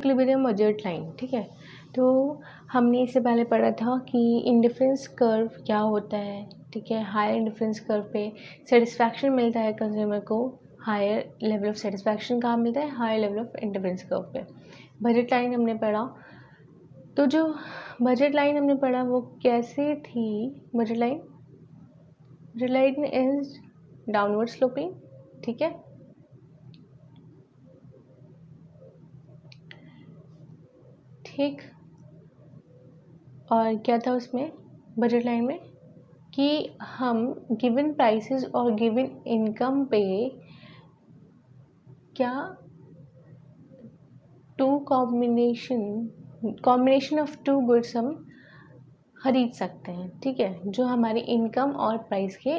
Equilibrium budget line, ठीक है। तो हमने इससे पहले पढ़ा था कि इंडिफरेंस कर्व क्या होता है, ठीक है। हायर इंडिफरेंस कर्व पे सेटिस्फैक्शन मिलता है कंज्यूमर को, हायर लेवल ऑफ सेटिस्फैक्शन कहाँ मिलता है, higher level of indifference curve पे। बजट लाइन हमने पढ़ा, तो जो बजट लाइन हमने पढ़ा वो कैसे थी। Budget line is downward sloping, ठीक है। ठीक, और क्या था उसमें बजट लाइन में कि हम गिवन प्राइसेस और गिवन इनकम पे क्या कॉम्बिनेशन ऑफ टू गुड्स हम खरीद सकते हैं, ठीक है। जो हमारी इनकम और प्राइस के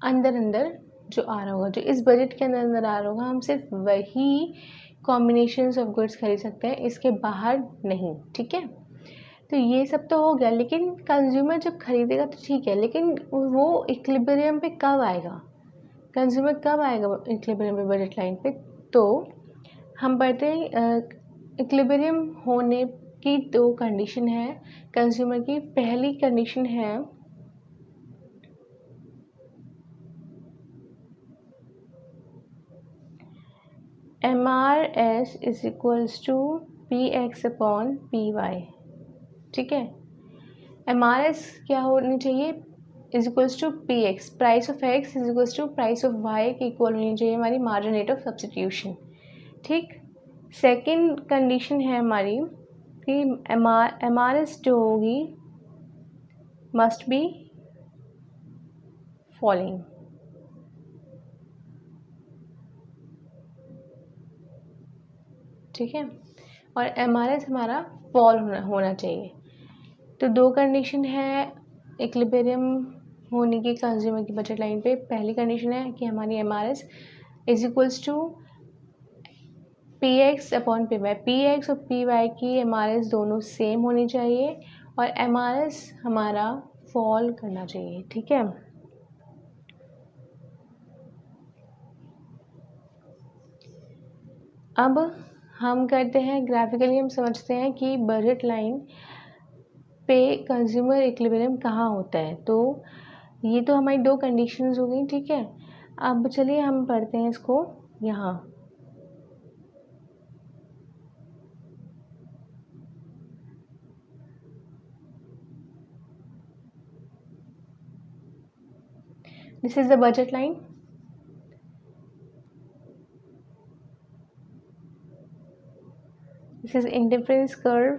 अंदर अंदर जो आ रहा होगा, जो इस बजट के अंदर अंदर आ रहा होगा, हम सिर्फ वही कॉम्बिनेशंस ऑफ गुड्स खरीद सकते हैं, इसके बाहर नहीं, ठीक है। तो ये सब तो हो गया, लेकिन कंज्यूमर जब खरीदेगा तो ठीक है, लेकिन वो इक्विलिब्रियम पे कब आएगा, कंज्यूमर कब आएगा इक्विलिब्रियम पे बजट लाइन पे। तो हम पढ़ते हैं इक्विलिब्रियम होने की दो कंडीशन है कंज्यूमर की। पहली कंडीशन है MRS is equals to PX upon PY, ठीक है। MRS क्या होनी चाहिए, is equals to PX, price of X is equals to price of Y की इक्वल होनी चाहिए हमारी मार्जिन रेट ऑफ सब्स्टिट्यूशन, ठीक। सेकंड कंडीशन है हमारी कि MRS जो होगी मस्ट बी फॉलोइंग, ठीक है। और MRS हमारा फॉल होना चाहिए। तो दो कंडीशन है इक्विलिब्रियम होने की कंज्यूमर की बजट लाइन पे। पहली कंडीशन है कि हमारी MRS is equals to PX upon PY, PX और PY की MRS दोनों सेम होनी चाहिए और MRS हमारा फॉल करना चाहिए, ठीक है। अब हम करते हैं ग्राफिकली, हम समझते हैं कि बजट लाइन पे कंज्यूमर इक्विलिब्रियम कहाँ होता है। तो ये तो हमारी दो कंडीशंस हो गई, ठीक है। अब चलिए हम पढ़ते हैं इसको यहाँ। This is the budget line, this is indifference curve,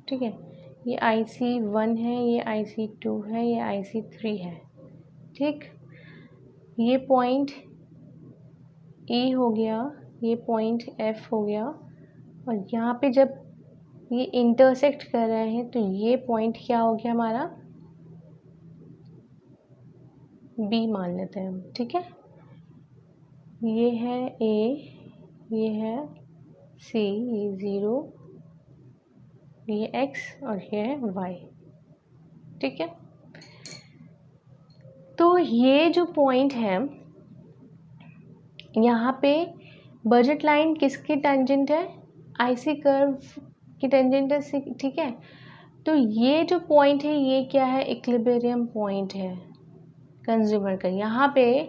ठीक है। ये IC1 है, ये IC2 है, ये IC3 है, ठीक। ये पॉइंट E हो गया, ये पॉइंट F हो गया, और यहाँ पे जब ये इंटरसेक्ट कर रहे हैं तो ये पॉइंट क्या हो गया हमारा, B मान लेते हैं हम, ठीक है। ये है A, ये है C, ये 0, ये X और ये है Y, ठीक है। तो ये जो पॉइंट है यहाँ पे बजट लाइन किसकी टेंजेंट है, IC कर्व की टेंजेंट है, ठीक है। तो ये जो पॉइंट है ये क्या है, इक्विलिब्रियम पॉइंट है कंज्यूमर का। यहाँ पे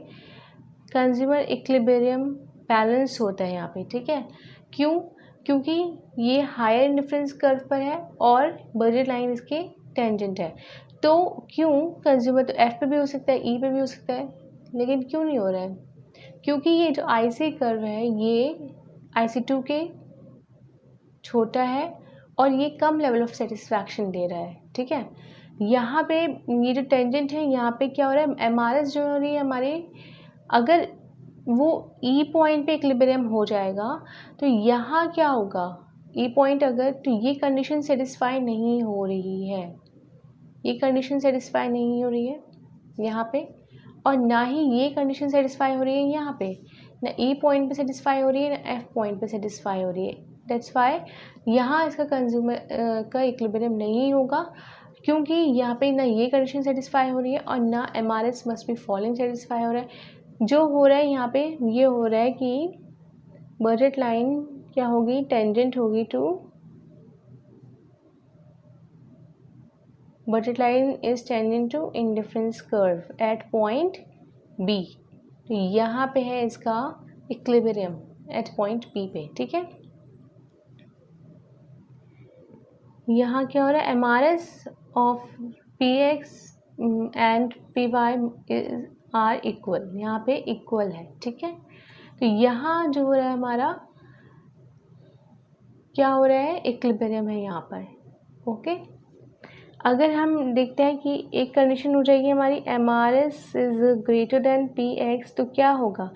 कंज्यूमर इक्विलिब्रियम बैलेंस होता है यहाँ पे, ठीक है। क्यों, क्योंकि ये हायर इंडिफरेंस कर्व पर है और बजट लाइन इसके टेंजेंट है। तो क्यों कंज्यूमर तो F पे भी हो सकता है, E पे भी हो सकता है, लेकिन क्यों नहीं हो रहा है, क्योंकि ये जो IC कर्व है ये IC2 के छोटा है और ये कम लेवल ऑफ सेटिस्फैक्शन दे रहा है, ठीक है। यहाँ पे ये जो टेंजेंट है यहाँ पे क्या हो रहा है, MRS जो हो रही है हमारी, अगर वो E पॉइंट पे इक्विलिब्रियम हो जाएगा तो यहाँ क्या होगा, E पॉइंट अगर, तो ये कंडीशन सेटिस्फाई नहीं हो रही है, ये कंडीशन सेटिस्फाई नहीं हो रही है यहाँ पे, और ना ही ये कंडीशन सेटिस्फाई हो रही है यहाँ पे, ना E पॉइंट पे सेटिस्फाई हो रही है ना F पॉइंट पे सेटिस्फाई हो रही है। दैट्स वाई यहाँ इसका कंज्यूमर का इक्विलिब्रियम नहीं होगा, क्योंकि यहाँ पे ना ये कंडीशन सेटिस्फाई हो रही है और ना MRS must be following satisfy हो रहा है। जो हो रहा है यहाँ पे ये हो रहा है कि बजट लाइन क्या होगी, टेंजेंट होगी to, budget line is tangent to indifference curve at point B। तो यहाँ पे है इसका इक्विलिब्रियम एट पॉइंट B पे, ठीक है। यहाँ क्या हो रहा है, MRS of PX and PY are equal, यहाँ पे इक्वल है, ठीक है। तो यहाँ जो हो रहा है हमारा क्या हो रहा है, इक्विलिब्रियम है यहाँ पर, ओके। अगर हम देखते हैं कि एक कंडीशन हो जाएगी हमारी MRS is greater than PX, तो क्या होगा,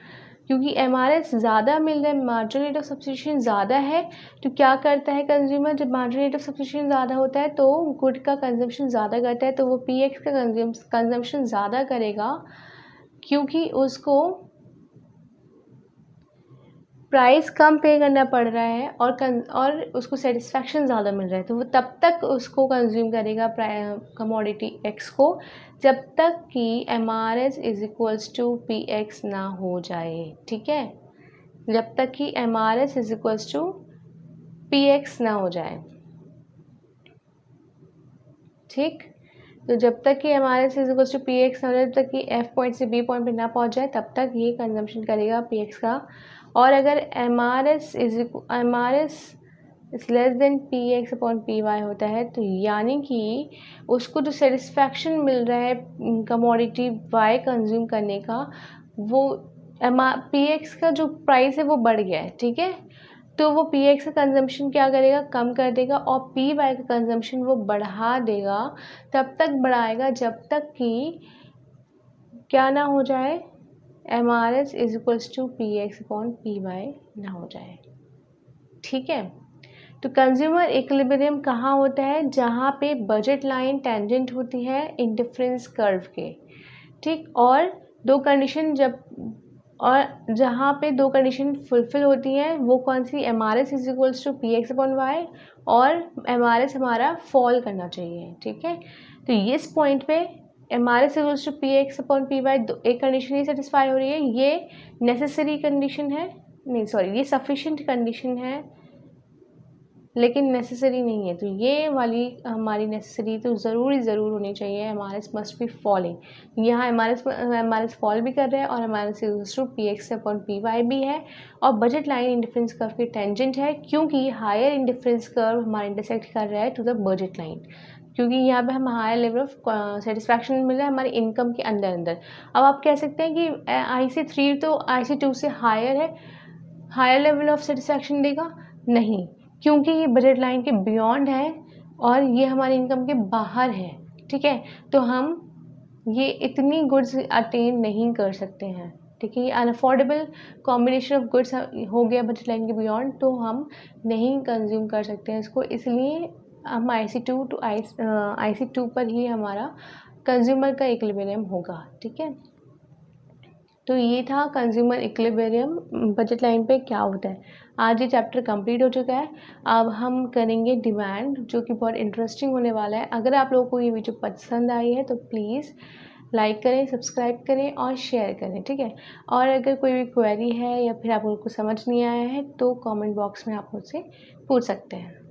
क्योंकि MRS ज़्यादा मिल रहा है, मार्जिनल रेट ऑफ सब्स्टिट्यूशन ज़्यादा है, तो क्या करता है कंज्यूमर, जब मार्जिनल रेट ऑफ सब्स्टिट्यूशन ज़्यादा होता है तो गुड का कंजम्पशन ज़्यादा करता है, तो वो PX का कंजम्पशन ज़्यादा करेगा, क्योंकि उसको प्राइस कम पे करना पड़ रहा है और उसको सेटिस्फैक्शन ज़्यादा मिल रहा है, तो वो तब तक उसको कंज्यूम करेगा कमोडिटी एक्स को जब तक कि MRS is equals to PX ना हो जाए, ठीक है। जब तक कि MRS is equals to PX ना हो जाए, ठीक। तो जब तक कि MRS is equals to PX ना हो जाए, जब तक कि F पॉइंट से B पॉइंट पे ना पहुंच जाए, तब तक ये कंजम्पशन करेगा PX का। और अगर MRS is less than PX upon PY होता है, तो यानी कि उसको जो सेटिस्फैक्शन मिल रहा है कमोडिटी Y कंज्यूम करने का, वो PX का जो प्राइस है वो बढ़ गया है, ठीक है। तो वो PX का कंजम्पशन क्या करेगा, कम कर देगा, और PY का कंजम्पशन वो बढ़ा देगा, तब तक बढ़ाएगा जब तक कि क्या ना हो जाए, MRS is equals to PX upon PY ना हो जाए, ठीक है। तो कंज्यूमर इक्विलिब्रियम कहाँ होता है, जहाँ पे बजट लाइन टेंजेंट होती है इंडिफरेंस कर्व के, ठीक। और दो कंडीशन जहाँ पे दो कंडीशन फुलफिल होती हैं, वो कौन सी, MRS is equals to PX upon Y, और MRS हमारा फॉल करना चाहिए, ठीक है। तो इस पॉइंट पे MRS equals to PX upon PY एक कंडीशन ही सेटिस्फाई हो रही है, ये नेसेसरी कंडीशन है, नहीं सॉरी, ये सफिशिएंट कंडीशन है लेकिन नेसेसरी नहीं है। तो ये वाली हमारी नेसेसरी तो ज़रूर होनी चाहिए, MRS मस्ट बी फॉलिंग। यहाँ MRS फॉल भी कर रहा है और MRS equals to PX upon PY भी है, और बजट लाइन इंडिफरेंस कर्व के टेंजेंट है, क्योंकि हायर इंडिफरेंस कर्व हमारा इंटरसेक्ट कर रहा है टू द बजट लाइन, क्योंकि यहाँ पे हम हायर लेवल ऑफ सेटिस्फैक्शन मिल रहा है हमारे इनकम के अंदर। अब आप कह सकते हैं कि IC3 तो IC2 से हायर है, हायर लेवल ऑफ सेटिस्फैक्शन देगा, नहीं, क्योंकि ये बजट लाइन के बियॉन्ड है और ये हमारी इनकम के बाहर है, ठीक है। तो हम ये इतनी गुड्स अटेन नहीं कर सकते हैं, ठीक है। ये अनअफोर्डेबल कॉम्बिनेशन ऑफ गुड्स हो गया बजट लाइन के बियॉन्ड, तो हम नहीं कंज्यूम कर सकते हैं इसको, इसलिए हम IC2 पर ही हमारा कंज्यूमर का इक्विलिब्रियम होगा, ठीक है। तो ये था कंज्यूमर इक्विलिब्रियम बजट लाइन पे क्या होता है। आज ये चैप्टर कंप्लीट हो चुका है। अब हम करेंगे डिमांड, जो कि बहुत इंटरेस्टिंग होने वाला है। अगर आप लोगों को ये वीडियो पसंद आई है तो प्लीज़ लाइक करें, सब्सक्राइब करें और शेयर करें, ठीक है। और अगर कोई भी क्वेरी है या फिर आप लोगों को समझ नहीं आया है तो कमेंट बॉक्स में आप मुझसे पूछ सकते हैं।